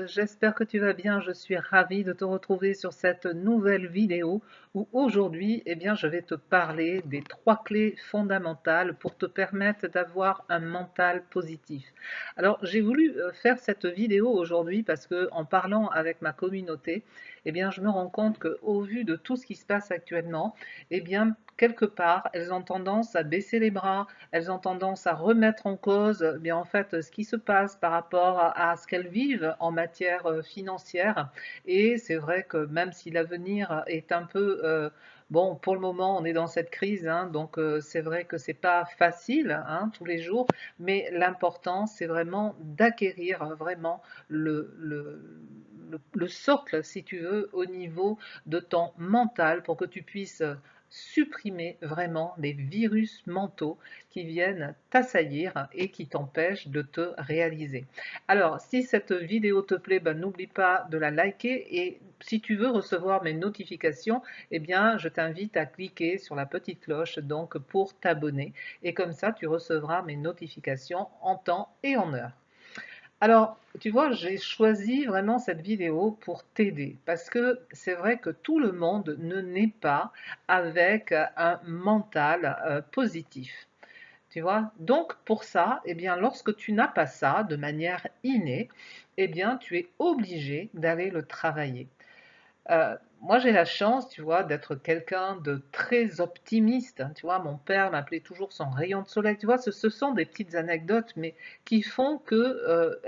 J'espère que tu vas bien. Je suis ravie de te retrouver sur cette nouvelle vidéo où aujourd'hui, je vais te parler des 3 clés fondamentales pour te permettre d'avoir un mental positif. Alors, j'ai voulu faire cette vidéo aujourd'hui parce que en parlant avec ma communauté, je me rends compte qu'au vu de tout ce qui se passe actuellement, quelque part, elles ont tendance à baisser les bras, elles ont tendance à remettre en cause en fait ce qui se passe par rapport à ce qu'elles vivent en matière financière. Et c'est vrai que même si l'avenir est un peu bon, pour le moment, on est dans cette crise, hein, donc c'est vrai que c'est pas facile, hein, tous les jours, mais l'important, c'est vraiment d'acquérir vraiment le socle, si tu veux, au niveau de ton mental pour que tu puisses supprimer vraiment les virus mentaux qui viennent t'assaillir et qui t'empêchent de te réaliser. Alors, si cette vidéo te plaît, n'oublie pas de la liker et si tu veux recevoir mes notifications, je t'invite à cliquer sur la petite cloche donc pour t'abonner et comme ça, tu recevras mes notifications en temps et en heure. Alors, tu vois, j'ai choisi vraiment cette vidéo pour t'aider parce que c'est vrai que tout le monde ne naît pas avec un mental positif. Tu vois? Donc pour ça, lorsque tu n'as pas ça de manière innée, tu es obligé d'aller le travailler. Moi, j'ai la chance, tu vois, d'être quelqu'un de très optimiste, hein, tu vois? Mon père m'appelait toujours son rayon de soleil, tu vois? Ce sont des petites anecdotes, mais qui font que,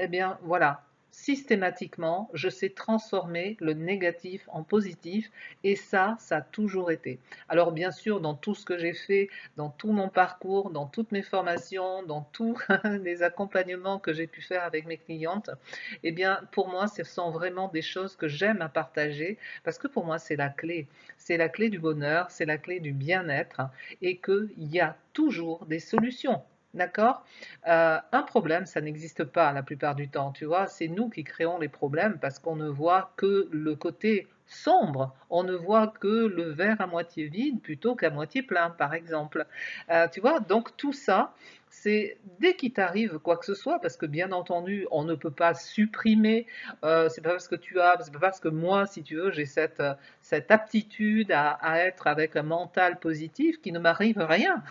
voilà, systématiquement, je sais transformer le négatif en positif et ça a toujours été. Alors bien sûr, dans tout ce que j'ai fait, dans tout mon parcours, dans toutes mes formations, dans tous les accompagnements que j'ai pu faire avec mes clientes, pour moi, ce sont vraiment des choses que j'aime à partager parce que pour moi, c'est la clé. C'est la clé du bonheur, c'est la clé du bien-être et qu'il y a toujours des solutions. D'accord? Un problème, ça n'existe pas la plupart du temps, tu vois. C'est nous qui créons les problèmes parce qu'on ne voit que le côté sombre, on ne voit que le verre à moitié vide plutôt qu'à moitié plein, par exemple. Tu vois, donc tout ça, c'est dès qu'il t'arrive quoi que ce soit, parce que bien entendu, on ne peut pas supprimer, c'est pas parce que c'est pas parce que moi, si tu veux, j'ai cette aptitude à être avec un mental positif qu'il ne m'arrive rien.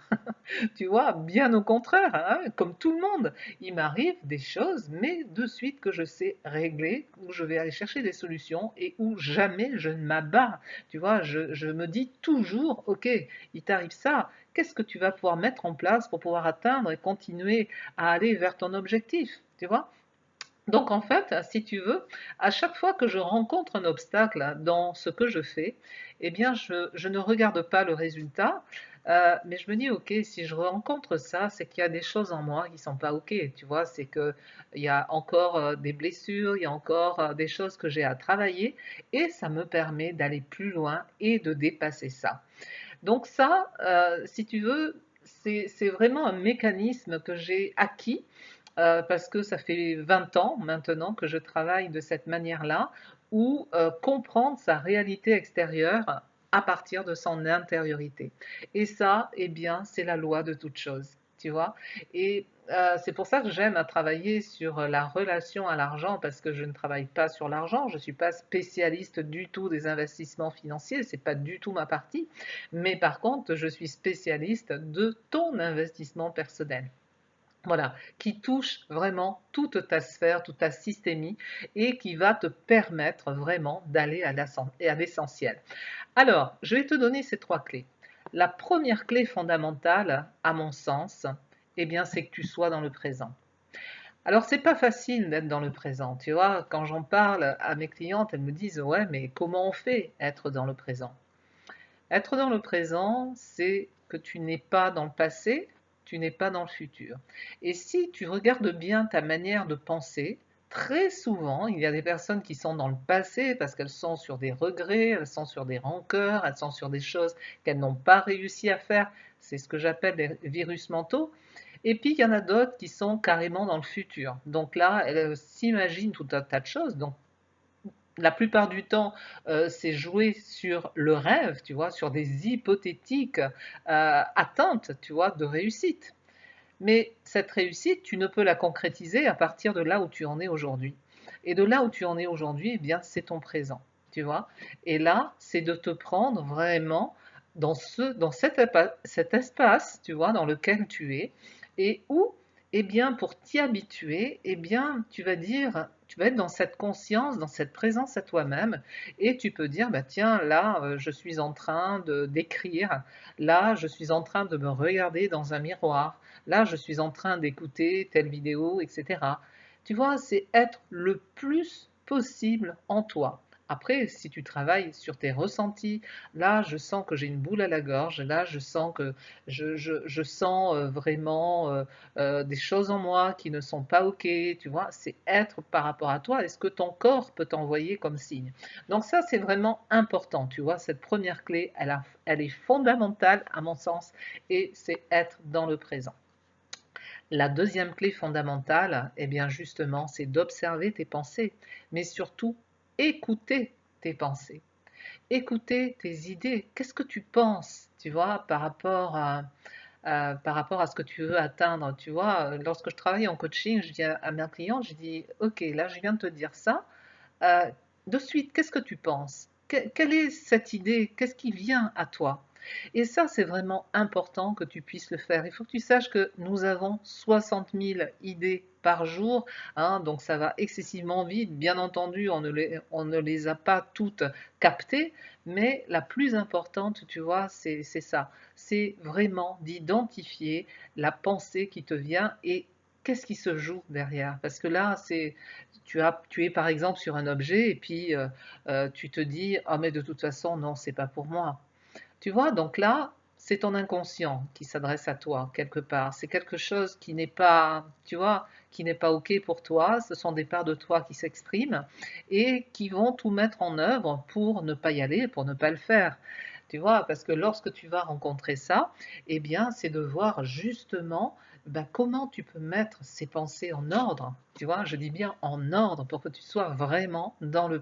Tu vois, bien au contraire, hein, comme tout le monde, il m'arrive des choses, mais de suite que je sais régler, où je vais aller chercher des solutions et où jamais je ne m'abats. Tu vois, je me dis toujours, ok, il t'arrive ça, qu'est-ce que tu vas pouvoir mettre en place pour pouvoir atteindre et continuer à aller vers ton objectif, tu vois? Donc en fait, si tu veux, à chaque fois que je rencontre un obstacle dans ce que je fais, je ne regarde pas le résultat, mais je me dis, ok, si je rencontre ça, c'est qu'il y a des choses en moi qui sont pas ok, tu vois, c'est que il y a encore des blessures, il y a encore des choses que j'ai à travailler, et ça me permet d'aller plus loin et de dépasser ça. Donc ça, si tu veux, c'est vraiment un mécanisme que j'ai acquis parce que ça fait 20 ans maintenant que je travaille de cette manière-là, où comprendre sa réalité extérieure à partir de son intériorité. Et ça, c'est la loi de toute chose, tu vois. Et c'est pour ça que j'aime à travailler sur la relation à l'argent, parce que je ne travaille pas sur l'argent, je ne suis pas spécialiste du tout des investissements financiers, c'est pas du tout ma partie, mais par contre, je suis spécialiste de ton investissement personnel. Voilà, qui touche vraiment toute ta sphère, toute ta systémie et qui va te permettre vraiment d'aller à l'essentiel. Alors, je vais te donner ces 3 clés. La première clé fondamentale, à mon sens, c'est que tu sois dans le présent. Alors, c'est pas facile d'être dans le présent, tu vois. Quand j'en parle à mes clientes, elles me disent, ouais, mais comment on fait être dans le présent? Être dans le présent, c'est que tu n'es pas dans le passé, tu n'es pas dans le futur. Et si tu regardes bien ta manière de penser, très souvent, il y a des personnes qui sont dans le passé parce qu'elles sont sur des regrets, elles sont sur des rancœurs, elles sont sur des choses qu'elles n'ont pas réussi à faire. C'est ce que j'appelle les virus mentaux. Et puis, il y en a d'autres qui sont carrément dans le futur. Donc là, elles s'imaginent tout un tas de choses. Donc, la plupart du temps, c'est jouer sur le rêve, tu vois, sur des hypothétiques attentes, tu vois, de réussite. Mais cette réussite, tu ne peux la concrétiser à partir de là où tu en es aujourd'hui. Et de là où tu en es aujourd'hui, eh bien, c'est ton présent, tu vois. Et là, c'est de te prendre vraiment dans cet espace, tu vois, dans lequel tu es, et où, eh bien, pour t'y habituer, eh bien, tu vas dire, tu vas être dans cette conscience, dans cette présence à toi-même, et tu peux dire, bah tiens, là, je suis en train de d'écrire, là, je suis en train de me regarder dans un miroir, là, je suis en train d'écouter telle vidéo, etc. Tu vois, c'est être le plus possible en toi. Après, si tu travailles sur tes ressentis, là, je sens que j'ai une boule à la gorge, là, je sens que je sens vraiment des choses en moi qui ne sont pas OK, tu vois, c'est être par rapport à toi et ce que ton corps peut t'envoyer comme signe. Donc ça, c'est vraiment important, tu vois, cette première clé, elle est fondamentale à mon sens et c'est être dans le présent. La deuxième clé fondamentale, eh bien justement, c'est d'observer tes pensées, mais surtout écouter tes pensées, écouter tes idées. Qu'est-ce que tu penses, tu vois, par rapport à ce que tu veux atteindre. Tu vois, lorsque je travaille en coaching, je dis à mes clients, je dis, OK, là, je viens de te dire ça. Euh, de suite, qu'est-ce que tu penses? Quelle est cette idée? Qu'est-ce qui vient à toi? Et ça, c'est vraiment important que tu puisses le faire. Il faut que tu saches que nous avons 60 000 idées par jour, hein, donc ça va excessivement vite. Bien entendu, on ne les a pas toutes captées, mais la plus importante, tu vois, c'est ça. C'est vraiment d'identifier la pensée qui te vient et qu'est-ce qui se joue derrière. Parce que là, tu es par exemple sur un objet et puis tu te dis, ah mais de toute façon, non, c'est pas pour moi. Tu vois, donc là, c'est ton inconscient qui s'adresse à toi quelque part. C'est quelque chose qui n'est pas, tu vois, qui n'est pas OK pour toi. Ce sont des parts de toi qui s'expriment et qui vont tout mettre en œuvre pour ne pas y aller, pour ne pas le faire. Tu vois, parce que lorsque tu vas rencontrer ça, eh bien, c'est de voir justement ben, comment tu peux mettre ces pensées en ordre. Tu vois, je dis bien en ordre pour que tu sois vraiment dans le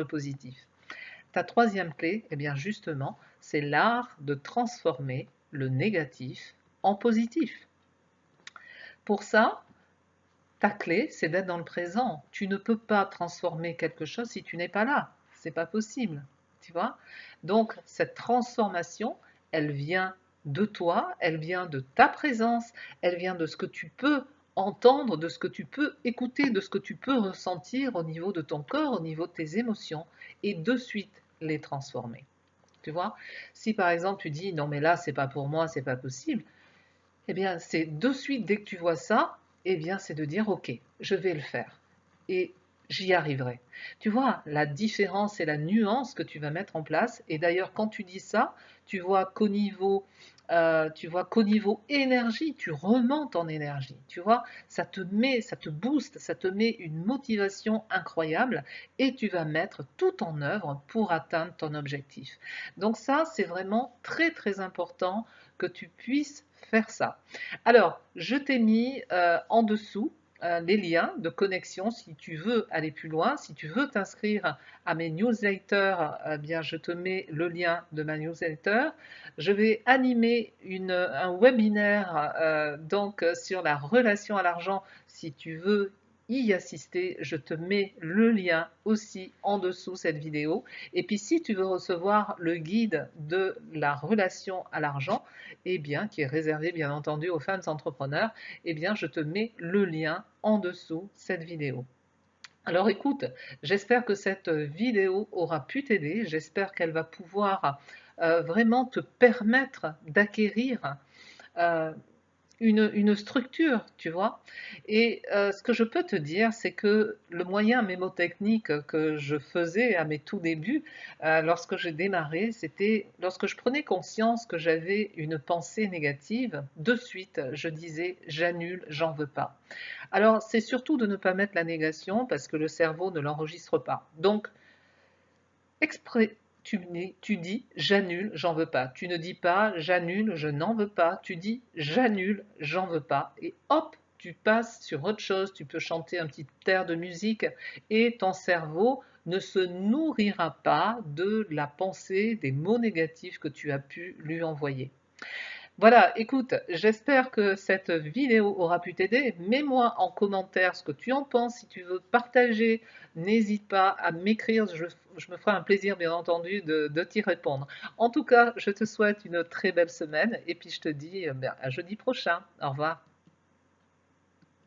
positif. Ta troisième clé, eh bien justement, c'est l'art de transformer le négatif en positif. Pour ça, ta clé, c'est d'être dans le présent. Tu ne peux pas transformer quelque chose si tu n'es pas là. C'est pas possible. Tu vois? Donc, cette transformation, elle vient de toi, elle vient de ta présence, elle vient de ce que tu peux entendre, de ce que tu peux écouter, de ce que tu peux ressentir au niveau de ton corps, au niveau de tes émotions, et de suite les transformer. Tu vois? Si par exemple tu dis non mais là c'est pas pour moi, c'est pas possible, eh bien, c'est de suite, dès que tu vois ça, eh bien, c'est de dire, OK, je vais le faire. Et j'y arriverai. Tu vois, la différence et la nuance que tu vas mettre en place. Et d'ailleurs, quand tu dis ça, tu vois qu'au niveau énergie, tu remontes en énergie. Tu vois, ça te booste, ça te met une motivation incroyable et tu vas mettre tout en œuvre pour atteindre ton objectif. Donc ça, c'est vraiment très très important que tu puisses faire ça. Alors, je t'ai mis en dessous les liens de connexion si tu veux aller plus loin, si tu veux t'inscrire à mes newsletters, eh bien je te mets le lien de ma newsletter. Je vais animer un webinaire donc sur la relation à l'argent si tu veux y assister, je te mets le lien aussi en dessous cette vidéo. Et puis si tu veux recevoir le guide de la relation à l'argent, eh bien, qui est réservé bien entendu aux femmes entrepreneurs, eh bien, je te mets le lien en dessous cette vidéo. Alors écoute, j'espère que cette vidéo aura pu t'aider, j'espère qu'elle va pouvoir vraiment te permettre d'acquérir euh, une structure, tu vois. Et ce que je peux te dire, c'est que le moyen mémotechnique que je faisais à mes tout débuts, lorsque j'ai démarré, c'était lorsque je prenais conscience que j'avais une pensée négative, de suite, je disais j'annule, j'en veux pas. Alors, c'est surtout de ne pas mettre la négation parce que le cerveau ne l'enregistre pas. Donc, exprès, tu dis j'annule, j'en veux pas. Tu ne dis pas j'annule, je n'en veux pas. Tu dis j'annule, j'en veux pas. Et hop, tu passes sur autre chose. Tu peux chanter un petit air de musique et ton cerveau ne se nourrira pas de la pensée, des mots négatifs que tu as pu lui envoyer. Voilà, écoute, j'espère que cette vidéo aura pu t'aider. Mets-moi en commentaire ce que tu en penses. Si tu veux partager, n'hésite pas à m'écrire. Je me ferai un plaisir, bien entendu, de t'y répondre. En tout cas, je te souhaite une très belle semaine et puis je te dis à jeudi prochain. Au revoir.